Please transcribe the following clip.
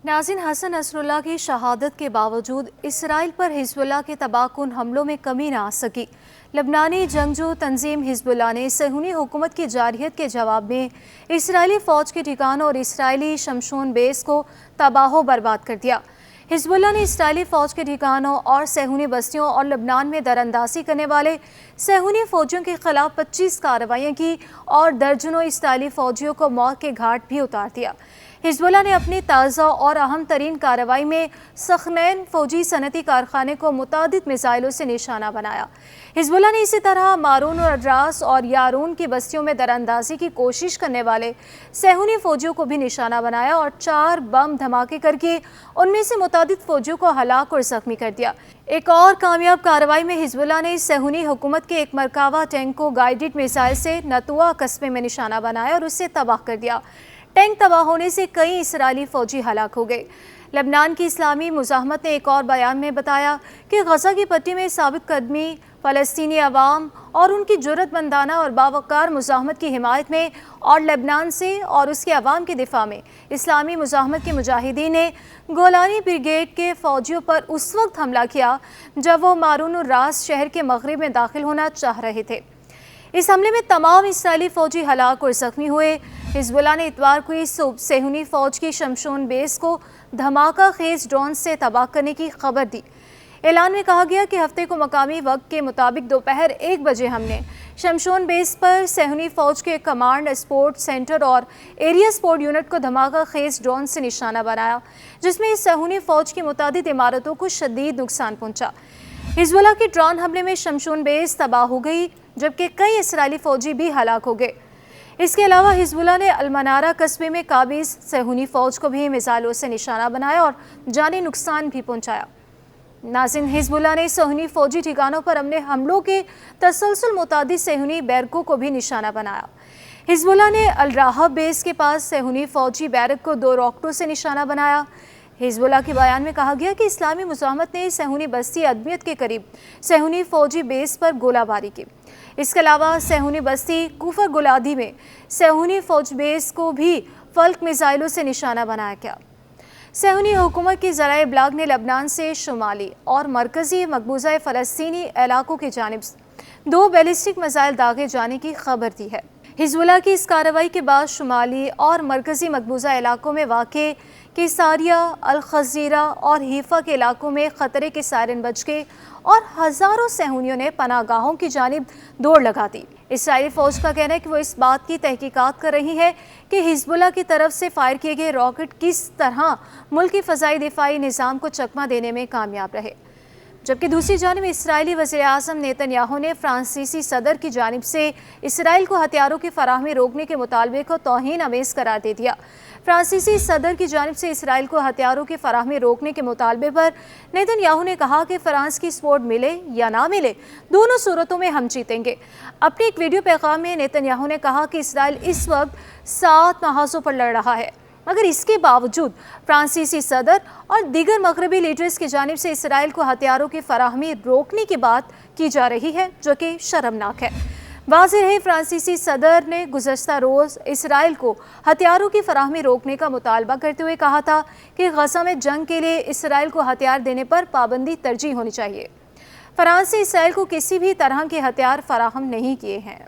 नाज़रीन, हसन नसरुल्लाह की शहादत के बावजूद इसराइल पर हिजबुल्लाह के तबाहकुन हमलों में कमी न आ सकी। लबनानी जंगजू तंजीम हिजबुल्लाह ने सहूनी हुकूमत की जारहियत के जवाब में इसराइली फ़ौज के ठिकानों और इसराइली शमशोन बेस को तबाह बर्बाद कर दिया। हिजबुल्लाह ने इसराइली फ़ौज के ठिकानों और सहूनी बस्तियों और लबनान में दरअंदाजी करने वाले सहूनी फ़ौजियों के खिलाफ 25 कार्रवाइयाँ की और दर्जनों इसराइली फ़ौजियों को मौत के घाट भी उतार दिया। हिजबुल्लाह ने अपनी ताज़ा और अहम तरीन कार्रवाई में सखनैन फ़ौजी सनती कारखाने को मुतादिद मिसाइलों से निशाना बनाया। हिजबुल्लाह ने इसी तरह मारून और अड्रास और यारून की बस्तियों में दरअंदाजी की कोशिश करने वाले सहूनी फ़ौजियों को भी निशाना बनाया और 4 बम धमाके करके उनमें से मुतादिद फ़ौजियों को हलाक और ज़ख्मी कर दिया। एक और कामयाब कार्रवाई में हिजबुल्लाह ने सहूनी हुकूमत के एक मरकावा टैंक को गाइडेड मिसाइल से नतुआ कस्बे में निशाना बनाया और उसे तबाह कर दिया। टैंक तबाह होने से कई इसराइली फ़ौजी हलाक हो गए। लबनान की इस्लामी मुज़ाहमत ने एक और बयान में बताया कि गज़ा की पट्टी में साबित कदमी फ़लस्तीनी अवाम और उनकी जुर्रतमंदाना और बावकार मुज़ाहमत की हिमायत में और लबनान से और उसके अवाम के दिफा में इस्लामी मुज़ाहमत के मुजाहिदीन ने गोलानी ब्रिगेड के फ़ौजियों पर उस वक्त हमला किया जब वो मारून रास शहर के मगरिब में दाखिल होना चाह रहे थे। इस हमले में तमाम इसराइली फ़ौजी हलाक और ज़ख्मी हुए। हिजबुल्लाह ने इतवार को इस सहूनी फ़ौज की शमशोन बेस को धमाका खेज ड्रोन से तबाह करने की खबर दी। ऐलान में कहा गया कि हफ्ते को मकामी वक्त के मुताबिक दोपहर 1 बजे हमने शमशोन बेस पर सहूनी फ़ौज के कमांड स्पोर्ट सेंटर और एरिया स्पोर्ट यूनिट को धमाका खेज ड्रोन से निशाना बनाया, जिसमें इस सहूनी फ़ौज की मुतादिद इमारतों को शदीद नुकसान पहुँचा। हिजबुल्लाह के ड्रोन हमले में शमशोन बेस तबाह हो गई, जबकि कई इसराइली फ़ौजी भी हलाक हो गए। इसके अलावा हिजबुल्लाह ने अलमनारा कस्बे में काबिज सहूनी फ़ौज को भी मिसाइलों से निशाना बनाया और जानी नुकसान भी पहुंचाया। नाज़रीन, हिजबुल्लाह ने सहूनी फ़ौजी ठिकानों पर अपने हमलों के तसलसल मुतादिद सहूनी बैरकों को भी निशाना बनाया। हिजबुल्लाह ने अल राहब बेस के पास सहूनी फ़ौजी बैरक को 2 रॉकेटों से निशाना बनाया। हिजबुल्लाह के बयान में कहा गया कि इस्लामी मुज़ाहमत ने सहूनी बस्ती अदमियत के करीब सहूनी फ़ौजी बेस पर गोलाबारी की। इसके अलावा सहूनी बस्ती कुफर गुलादी में सहूनी फ़ौज बेस को भी फल्क मिसाइलों से निशाना बनाया गया। सहूनी हुकूमत की ज़राए इब्लाग ने लबनान से शुमाली और मरकज़ी मकबूजा फ़लस्तीनी इलाकों की जानिब 2 बैलिस्टिक मिसाइल दागे जाने की खबर दी है। हिजबुल्लाह की इस कार्रवाई के बाद शुमाली और मरकज़ी मकबूजा इलाकों में वाक़े किसारिया, अल खज़ीरा और हीफा के इलाकों में ख़तरे के सायरन बज गए और हज़ारों सहूनियों ने पनाहगाहों की जानिब दौड़ लगा दी। इसराइली फ़ौज का कहना है कि वो इस बात की तहकीकात कर रही है कि हिजबुल्लाह की तरफ से फायर किए गए रॉकेट किस तरह मुल्क की फ़ज़ाई दिफाई निज़ाम को चकमा देने में कामयाब रहे। जबकि दूसरी जानिब इसराइली वज़ीर-ए-आज़म नेतन्याहू ने फ्रांसीसी सदर की जानिब से इसराइल को हथियारों की फराहमी रोकने के मुतालबे को तौहीन आमेज़ करार दे दिया। फ्रांसीसी सदर की जानिब से इसराइल को हथियारों की फराहमी रोकने के मुतालबे पर नेतन्याहू ने कहा कि फ्रांस की सपोर्ट मिले या ना मिले, दोनों सूरतों में हम जीतेंगे। अपने एक वीडियो पैगाम में नेतन्याहू ने कहा कि इसराइल इस वक्त 7 महाजों पर लड़ रहा है, मगर इसके बावजूद फ्रांसीसी सदर और दीगर मगरबी लीडर्स की जानिब से इसराइल को हथियारों की फराहमी रोकने की बात की जा रही है, जो कि शर्मनाक है। वाज़ेह है, फ्रांसीसी सदर ने गुज़श्ता रोज़ इसराइल को हथियारों की फराहमी रोकने का मुतालबा करते हुए कहा था कि गज़ा में जंग के लिए इसराइल को हथियार देने पर पाबंदी तरजीह होनी चाहिए। फ्रांस ने इसराइल को किसी भी तरह के हथियार फराहम नहीं किए हैं।